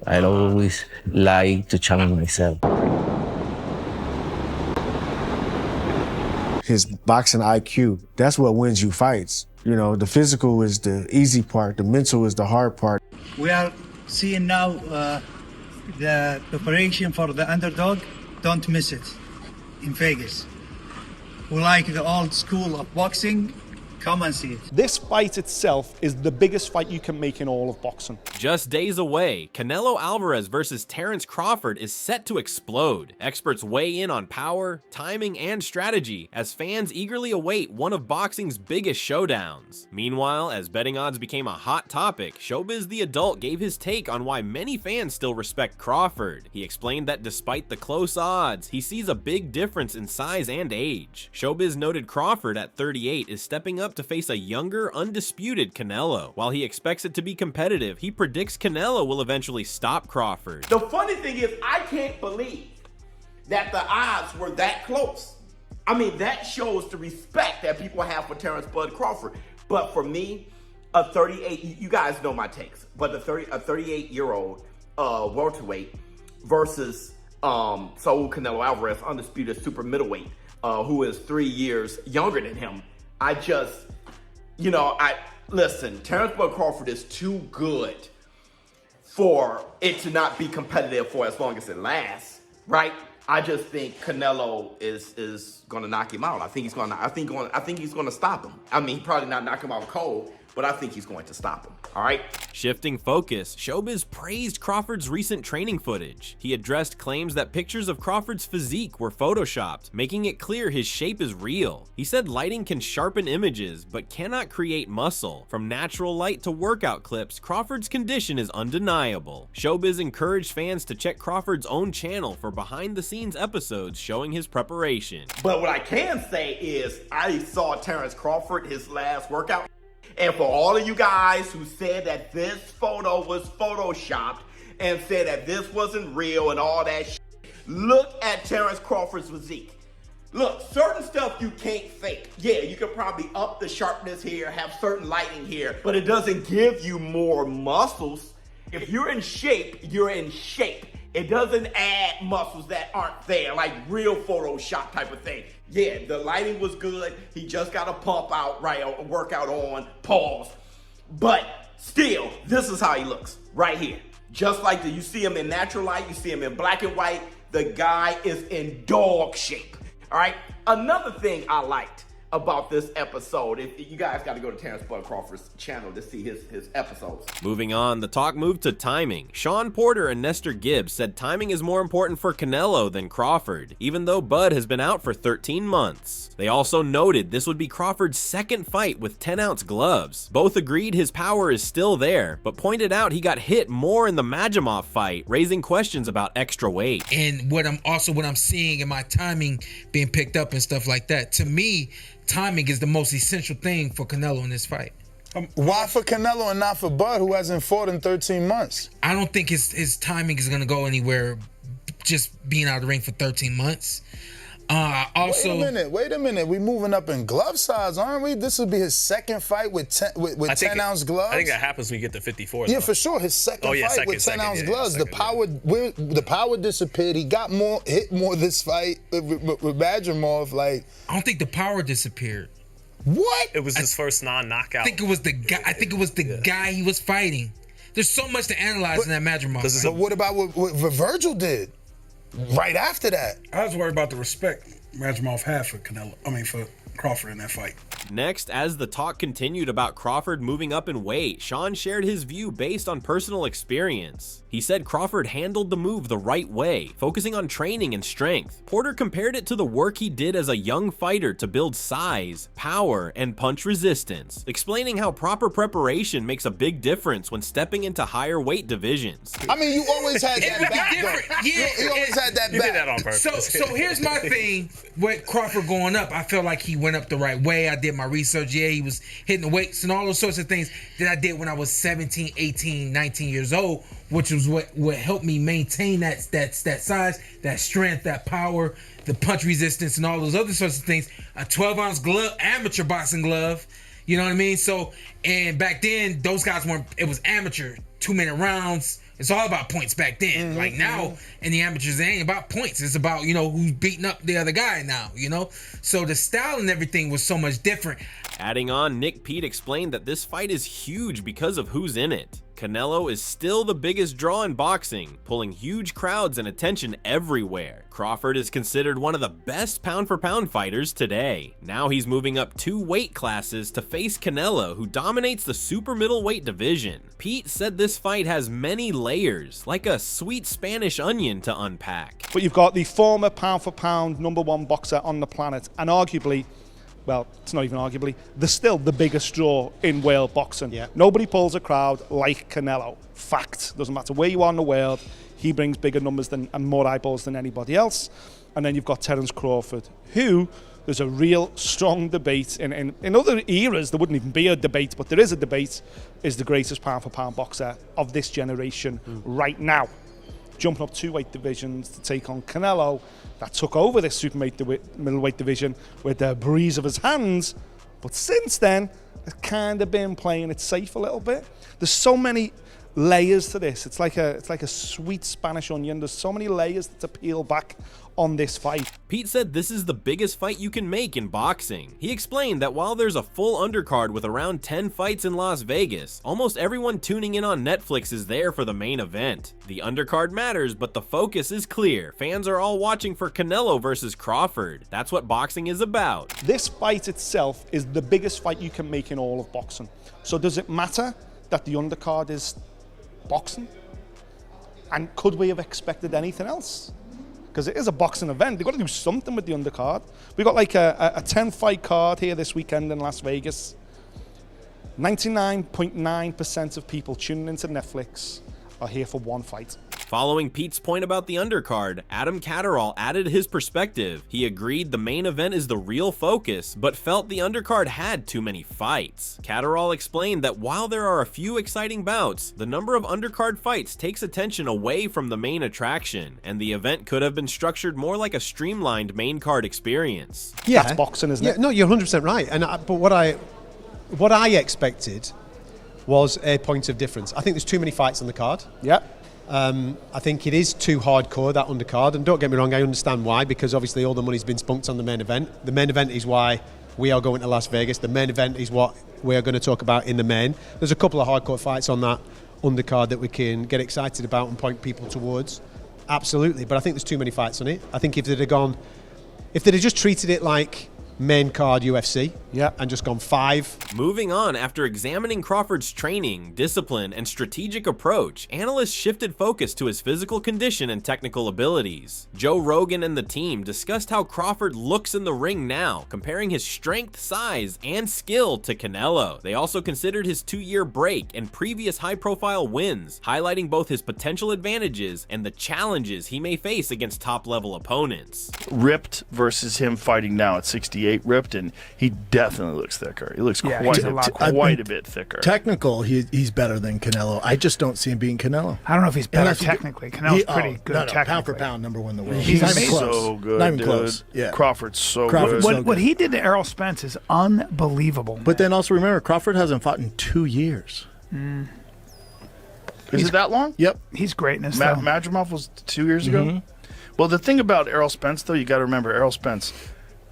I always like to challenge myself. His boxing IQ, that's what wins you fights. You know, the physical is the easy part, the mental is the hard part. We are seeing now the preparation for the underdog. Don't miss it in Vegas. We like the old school of boxing. Come and see it. This fight itself is the biggest fight you can make in all of boxing. Just days away, Canelo Alvarez versus Terence Crawford is set to explode. Experts weigh in on power, timing, and strategy as fans eagerly await one of boxing's biggest showdowns. Meanwhile, as betting odds became a hot topic, Showbiz the Adult gave his take on why many fans still respect Crawford. He explained that despite the close odds, he sees a big difference in size and age. Showbiz noted Crawford at 38 is stepping up to face a younger, undisputed Canelo. While he expects it to be competitive, he predicts Canelo will eventually stop Crawford. The funny thing is, I can't believe that the odds were that close. I mean, that shows the respect that people have for Terence Bud Crawford. But for me, a 38, you guys know my takes, but a 38-year-old welterweight versus Saul Canelo Alvarez, undisputed super middleweight, who is 3 years younger than him. Listen, Terence Bud Crawford is too good for it to not be competitive for as long as it lasts, right? I just think Canelo is gonna knock him out. I think he's gonna stop him. I mean, he probably not knock him out cold, but I think he's going to stop him, all right? Shifting focus, Showbiz praised Crawford's recent training footage. He addressed claims that pictures of Crawford's physique were photoshopped, making it clear his shape is real. He said lighting can sharpen images, but cannot create muscle. From natural light to workout clips, Crawford's condition is undeniable. Showbiz encouraged fans to check Crawford's own channel for behind-the-scenes episodes showing his preparation. But what I can say is I saw Terence Crawford, his last workout. And for all of you guys who said that this photo was photoshopped and said that this wasn't real and all that shit, look at Terence Crawford's physique. Look, certain stuff you can't fake. Yeah, you could probably up the sharpness here, have certain lighting here, but it doesn't give you more muscles. If you're in shape, you're in shape. It doesn't add muscles that aren't there, like real Photoshop type of thing. Yeah, the lighting was good. He just got a pump out, right, a workout on, pause. But still, this is how he looks, right here. Just like you see him in natural light, you see him in black and white. The guy is in dog shape, all right? Another thing I liked about this episode, if you guys got to go to Terence Bud Crawford's channel to see his episodes. Moving on, the talk moved to timing. Sean Porter and Nestor Gibbs said timing is more important for Canelo than Crawford, even though Bud has been out for 13 months. They also noted this would be Crawford's second fight with 10-ounce gloves. Both agreed his power is still there, but pointed out he got hit more in the Majimov fight, raising questions about extra weight. And what I'm seeing in my timing being picked up and stuff like that, to me, timing is the most essential thing for Canelo in this fight. Why for Canelo and not for Bud, who hasn't fought in 13 months? I don't think his timing is going to go anywhere just being out of the ring for 13 months. Wait a minute. We moving up in glove size, aren't we? This will be his second fight with 10-ounce gloves. I think that happens when you get to 54. Yeah, for sure. His second fight with 10-ounce gloves. The power disappeared. He got hit more this fight with Majimov. Like, I don't think the power disappeared. What? It was his first non-knockout. I think it was the guy. I think it was the guy he was fighting. There's so much to analyze in that Majimov fight. But what about what Virgil did right after that? I was worried about the respect Majimov had for for Crawford in that fight. Next, as the talk continued about Crawford moving up in weight, Sean shared his view based on personal experience. He said Crawford handled the move the right way, focusing on training and strength. Porter compared it to the work he did as a young fighter to build size, power, and punch resistance, explaining how proper preparation makes a big difference when stepping into higher weight divisions. I mean, you always had that back. You always had that back. You did that on purpose. So here's my thing with Crawford going up. I feel like he went up the right way. I did my research. Yeah, he was hitting the weights and all those sorts of things that I did when I was 17, 18, 19 years old, which was what helped me maintain that size, that strength, that power, the punch resistance, and all those other sorts of things. A 12-ounce glove, amateur boxing glove, you know what I mean? So, and back then, those guys weren't, it was amateur, 2-minute rounds, It's all about points back then. Like now in the amateurs, it ain't about points. It's about, who's beating up the other guy now, So the style and everything was so much different. Adding on, Nick Pete explained that this fight is huge because of who's in it. Canelo is still the biggest draw in boxing, pulling huge crowds and attention everywhere. Crawford is considered one of the best pound-for-pound fighters today. Now he's moving up 2 weight classes to face Canelo, who dominates the super middleweight division. Pete said this fight has many layers, like a sweet Spanish onion to unpack. But you've got the former pound-for-pound #1 boxer on the planet, and arguably, well, it's not even arguably, they're still the biggest draw in world boxing. Yeah. Nobody pulls a crowd like Canelo. Fact. Doesn't matter where you are in the world, he brings bigger numbers and more eyeballs than anybody else. And then you've got Terence Crawford, who there's a real strong debate. In other eras, there wouldn't even be a debate, but there is a debate, is the greatest pound-for-pound boxer of this generation right now. Jumping up 2 weight divisions to take on Canelo, that took over this super middleweight division with the breeze of his hands. But since then, it's kind of been playing it safe a little bit. There's so many layers to this. It's like a sweet Spanish onion. There's so many layers to peel back on this fight. Pete said this is the biggest fight you can make in boxing. He explained that while there's a full undercard with around 10 fights in Las Vegas, almost everyone tuning in on Netflix is there for the main event. The undercard matters, but the focus is clear. Fans are all watching for Canelo versus Crawford. That's what boxing is about. This fight itself is the biggest fight you can make in all of boxing. So does it matter that the undercard is boxing? And could we have expected anything else? Because it is a boxing event. They've got to do something with the undercard. We've got like a 10-fight card here this weekend in Las Vegas. 99.9% of people tuning into Netflix are here for one fight. Following Pete's point about the undercard, Adam Catterall added his perspective. He agreed the main event is the real focus, but felt the undercard had too many fights. Catterall explained that while there are a few exciting bouts, the number of undercard fights takes attention away from the main attraction, and the event could have been structured more like a streamlined main card experience. Yeah, that's boxing, isn't it? No, you're 100% right. But what I expected was a point of difference. I think there's too many fights on the card. Yeah. I think it is too hardcore, that undercard, and don't get me wrong, I understand why, because obviously all the money's been spunked on the main event. The main event is why we are going to Las Vegas. The main event is what we are going to talk about in the main. There's a couple of hardcore fights on that undercard that we can get excited about and point people towards. Absolutely, but I think there's too many fights on it. I think if they'd have just treated it like main card UFC, and just gone 5. Moving on, after examining Crawford's training, discipline, and strategic approach, analysts shifted focus to his physical condition and technical abilities. Joe Rogan and the team discussed how Crawford looks in the ring now, comparing his strength, size, and skill to Canelo. They also considered his 2-year break and previous high-profile wins, highlighting both his potential advantages and the challenges he may face against top-level opponents. Ripped versus him fighting now at 68. Ripped, and he definitely looks thicker. He looks quite a bit thicker. Technical, he's better than Canelo. I just don't see him beating Canelo. I don't know if he's better technically. Canelo's pretty good technically. Pound for pound, #1 in the world. He's not even close. so good, not even dude. close. Yeah. Crawford's so good. What he did to Errol Spence is unbelievable. Man. But then also remember, Crawford hasn't fought in 2 years. Is it that long? Yep. He's greatness. Madrimov was 2 years ago. Well, the thing about Errol Spence, though, you got to remember, Errol Spence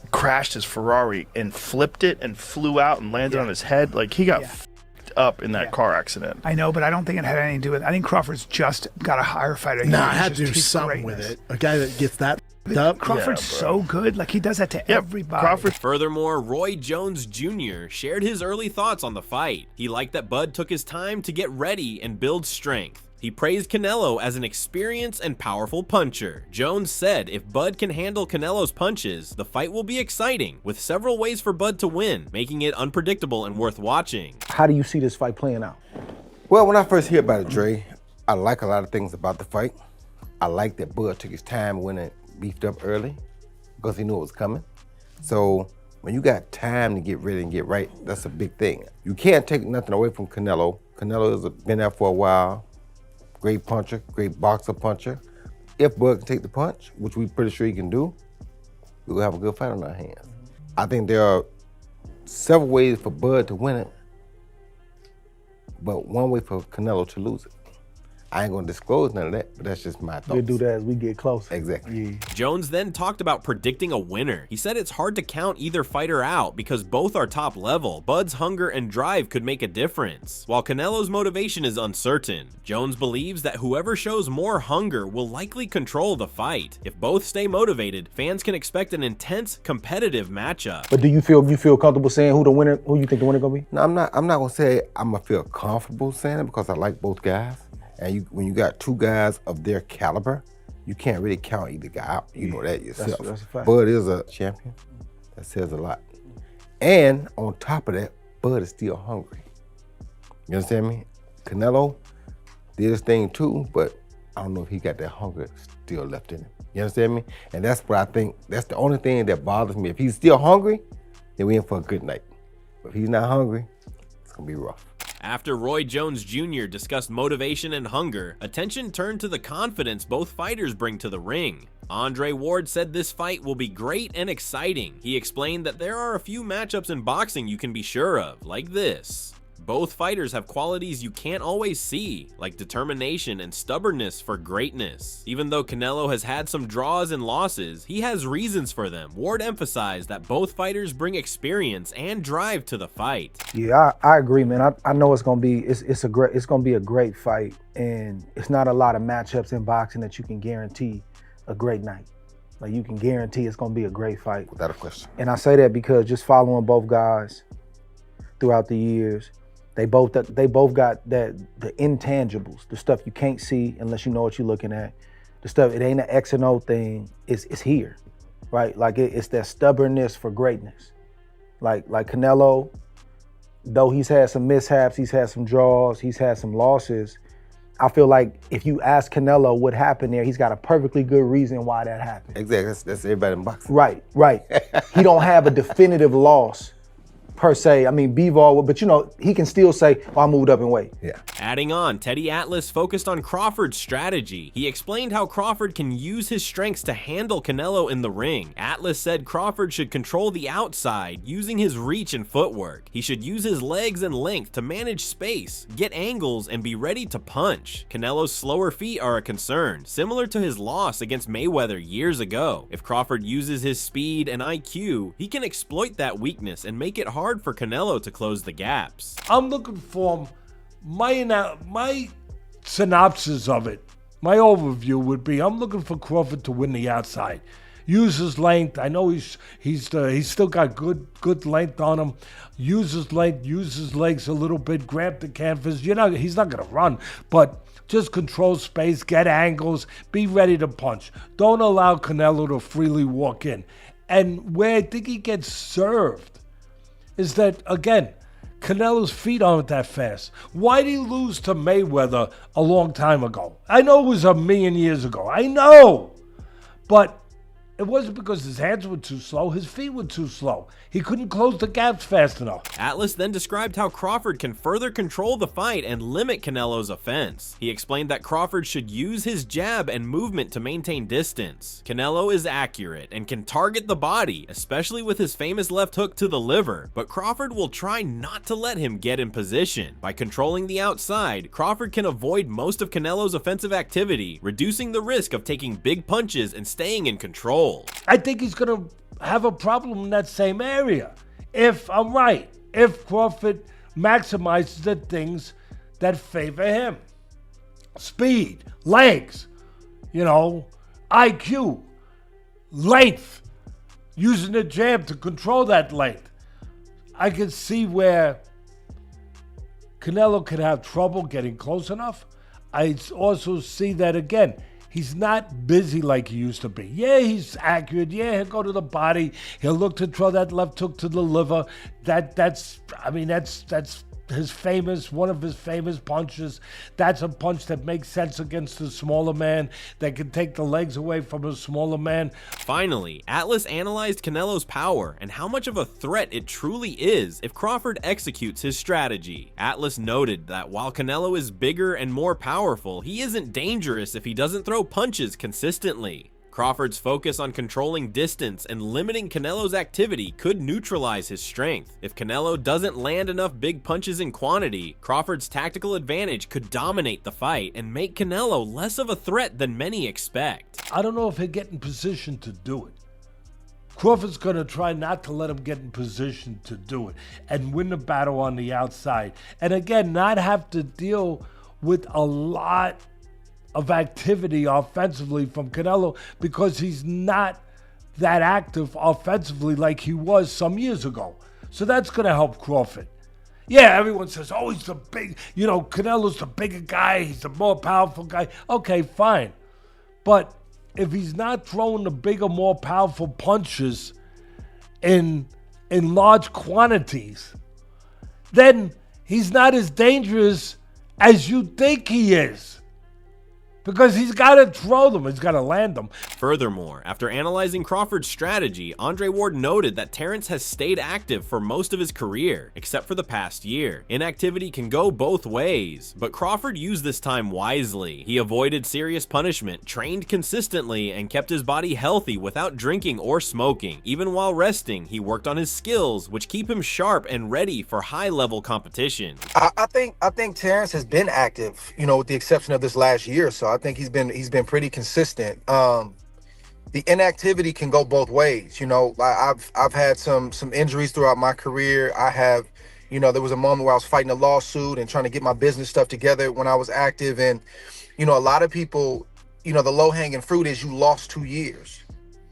crashed his Ferrari and flipped it and flew out and landed on his head. Like, he got f***ed up in that car accident. I know, but I don't think it had anything to do with it. I think Crawford's just got a higher fighter. No, I had to do something with it. A guy that gets that up. Crawford's so good. Like, he does that to everybody. Furthermore, Roy Jones Jr. shared his early thoughts on the fight. He liked that Bud took his time to get ready and build strength. He praised Canelo as an experienced and powerful puncher. Jones said if Bud can handle Canelo's punches, the fight will be exciting, with several ways for Bud to win, making it unpredictable and worth watching. How do you see this fight playing out? Well, when I first hear about it, Dre, I like a lot of things about the fight. I like that Bud took his time when it beefed up early, because he knew it was coming. So when you got time to get ready and get right, that's a big thing. You can't take nothing away from Canelo. Canelo has been there for a while. Great puncher, great boxer puncher. If Bud can take the punch, which we're pretty sure he can do, we'll have a good fight on our hands. I think there are several ways for Bud to win it, but one way for Canelo to lose it. I ain't gonna disclose none of that, but that's just my thoughts. We'll do that as we get closer. Exactly. Yeah. Jones then talked about predicting a winner. He said it's hard to count either fighter out because both are top level. Bud's hunger and drive could make a difference, while Canelo's motivation is uncertain. Jones believes that whoever shows more hunger will likely control the fight. If both stay motivated, fans can expect an intense, competitive matchup. But do you feel comfortable saying who you think the winner gonna be? No, I'm not gonna say I'm gonna feel comfortable saying it because I like both guys. And when you got two guys of their caliber, you can't really count either guy out. You know that yourself. That's a fact. Bud is a champion. That says a lot. And on top of that, Bud is still hungry. You understand me? Canelo did his thing too, but I don't know if he got that hunger still left in him. You understand me? And that's what I think, that's the only thing that bothers me. If he's still hungry, then we in for a good night. But if he's not hungry, it's gonna be rough. After Roy Jones Jr. discussed motivation and hunger, attention turned to the confidence both fighters bring to the ring. Andre Ward said this fight will be great and exciting. He explained that there are a few matchups in boxing you can be sure of, like this. Both fighters have qualities you can't always see, like determination and stubbornness for greatness. Even though Canelo has had some draws and losses, he has reasons for them. Ward emphasized that both fighters bring experience and drive to the fight. Yeah, I agree, man. I know it's gonna be a great fight, and it's not a lot of matchups in boxing that you can guarantee a great night. Like you can guarantee it's gonna be a great fight. Without a question. And I say that because just following both guys throughout the years, they both got the intangibles, the stuff you can't see unless you know what you're looking at. The stuff, it ain't an X and O thing, it's here, right? Like it's that stubbornness for greatness. Like Canelo, though he's had some mishaps, he's had some draws, he's had some losses, I feel like if you ask Canelo what happened there, he's got a perfectly good reason why that happened. Exactly, that's everybody in boxing. Right. He don't have a definitive loss per se. I mean, Bivol, but you know, he can still say, I moved up in weight. Yeah. Adding on, Teddy Atlas focused on Crawford's strategy. He explained how Crawford can use his strengths to handle Canelo in the ring. Atlas said Crawford should control the outside using his reach and footwork. He should use his legs and length to manage space, get angles, and be ready to punch. Canelo's slower feet are a concern, similar to his loss against Mayweather years ago. If Crawford uses his speed and IQ, he can exploit that weakness and make it hard for Canelo to close the gaps. I'm looking for my synopsis of it. My overview would be I'm looking for Crawford to win the outside. Use his length. I know he's still got good length on him. Use his length, use his legs a little bit, grab the canvas. He's not gonna run, but just control space, get angles, be ready to punch. Don't allow Canelo to freely walk in. And where I think he gets served is that, again, Canelo's feet aren't that fast. Why did he lose to Mayweather a long time ago? I know it was a million years ago. I know. But it wasn't because his hands were too slow. His feet were too slow. He couldn't close the gaps fast enough. Atlas then described how Crawford can further control the fight and limit Canelo's offense. He explained that Crawford should use his jab and movement to maintain distance. Canelo is accurate and can target the body, especially with his famous left hook to the liver, but Crawford will try not to let him get in position. By controlling the outside, Crawford can avoid most of Canelo's offensive activity, reducing the risk of taking big punches and staying in control. I think he's going to have a problem in that same area. If I'm right, if Crawford maximizes the things that favor him. Speed, legs, IQ, length, using the jab to control that length. I can see where Canelo could have trouble getting close enough. I also see that, again, he's not busy like he used to be. Yeah, he's accurate. Yeah, he'll go to the body. He'll look to throw that left hook to the liver. That's one of his famous punches. That's a punch that makes sense against a smaller man that can take the legs away from a smaller man. Finally, Atlas analyzed Canelo's power and how much of a threat it truly is if Crawford executes his strategy. Atlas noted that while Canelo is bigger and more powerful, he isn't dangerous if he doesn't throw punches consistently. Crawford's focus on controlling distance and limiting Canelo's activity could neutralize his strength. If Canelo doesn't land enough big punches in quantity, Crawford's tactical advantage could dominate the fight and make Canelo less of a threat than many expect. I don't know if he'll get in position to do it. Crawford's going to try not to let him get in position to do it and win the battle on the outside. And again, not have to deal with a lot of activity offensively from Canelo because he's not that active offensively like he was some years ago. So that's going to help Crawford. Yeah, everyone says, oh, he's the big, Canelo's the bigger guy, he's the more powerful guy. Okay, fine. But if he's not throwing the bigger, more powerful punches in large quantities, then he's not as dangerous as you think he is. Because he's got to throw them, he's got to land them. Furthermore, after analyzing Crawford's strategy, Andre Ward noted that Terence has stayed active for most of his career, except for the past year. Inactivity can go both ways, but Crawford used this time wisely. He avoided serious punishment, trained consistently, and kept his body healthy without drinking or smoking. Even while resting, he worked on his skills, which keep him sharp and ready for high-level competition. I think Terence has been active, with the exception of this last year or so. I think he's been pretty consistent. The inactivity can go both ways. I've had some injuries throughout my career. I have, there was a moment where I was fighting a lawsuit and trying to get my business stuff together when I was active. And, a lot of people, the low hanging fruit is you lost 2 years.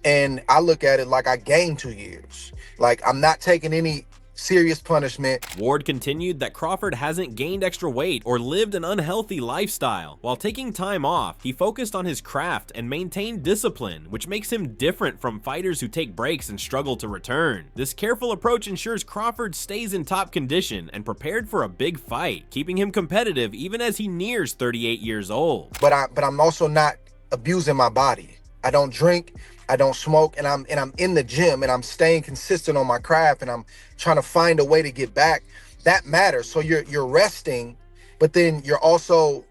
And I look at it like I gained 2 years. Like I'm not taking any serious punishment. Ward continued that Crawford hasn't gained extra weight or lived an unhealthy lifestyle. While taking time off, he focused on his craft and maintained discipline, which makes him different from fighters who take breaks and struggle to return. This careful approach ensures Crawford stays in top condition and prepared for a big fight, keeping him competitive even as he nears 38 years old. But I'm also not abusing my body. I don't drink, I don't smoke, and I'm in the gym and I'm staying consistent on my craft and I'm trying to find a way to get back. That matters. So you're resting, but then you're also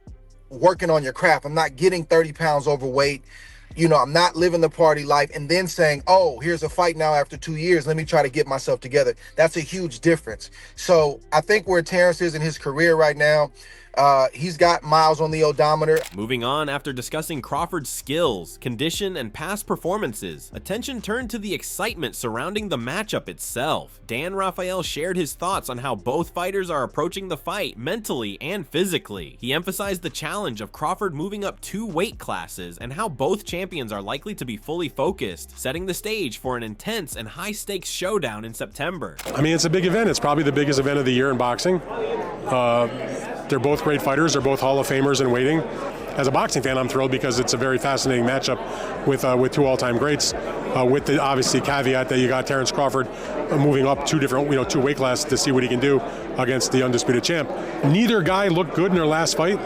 working on your craft. I'm not getting 30 pounds overweight. I'm not living the party life and then saying, oh, here's a fight now after 2 years. Let me try to get myself together. That's a huge difference. So I think where Terence is in his career right now, he's got miles on the odometer. Moving on, after discussing Crawford's skills, condition, and past performances, attention turned to the excitement surrounding the matchup itself. Dan Rafael shared his thoughts on how both fighters are approaching the fight mentally and physically. He emphasized the challenge of Crawford moving up 2 weight classes and how both champions are likely to be fully focused, setting the stage for an intense and high-stakes showdown in September. I mean, it's a big event. It's probably the biggest event of the year in boxing. They're both great fighters. They're both Hall of Famers in waiting. As a boxing fan, I'm thrilled because it's a very fascinating matchup with 2 all-time greats. With the obviously caveat that you got Terence Crawford moving up 2 different, 2 weight classes to see what he can do against the undisputed champ. Neither guy looked good in their last fight,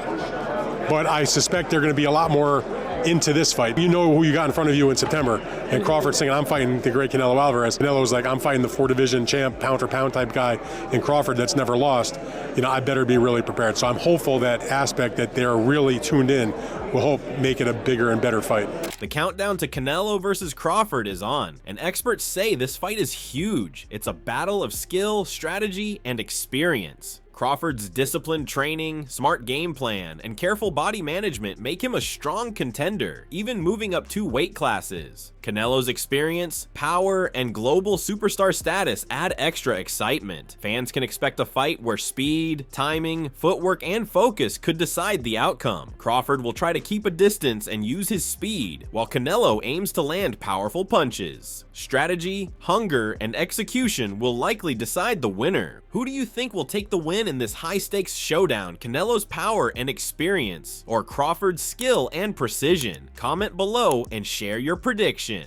but I suspect they're going to be a lot more into this fight. You know who you got in front of you in September, and Crawford's saying, I'm fighting the great Canelo Alvarez. Canelo's like, I'm fighting the 4-division champ, pound-for-pound type guy in Crawford that's never lost. I better be really prepared. So I'm hopeful that aspect that they're really tuned in will make it a bigger and better fight. The countdown to Canelo versus Crawford is on, and experts say this fight is huge. It's a battle of skill, strategy, and experience. Crawford's disciplined training, smart game plan, and careful body management make him a strong contender, even moving up 2 weight classes. Canelo's experience, power, and global superstar status add extra excitement. Fans can expect a fight where speed, timing, footwork, and focus could decide the outcome. Crawford will try to keep a distance and use his speed, while Canelo aims to land powerful punches. Strategy, hunger, and execution will likely decide the winner. Who do you think will take the win in this high-stakes showdown? Canelo's power and experience, or Crawford's skill and precision? Comment below and share your prediction.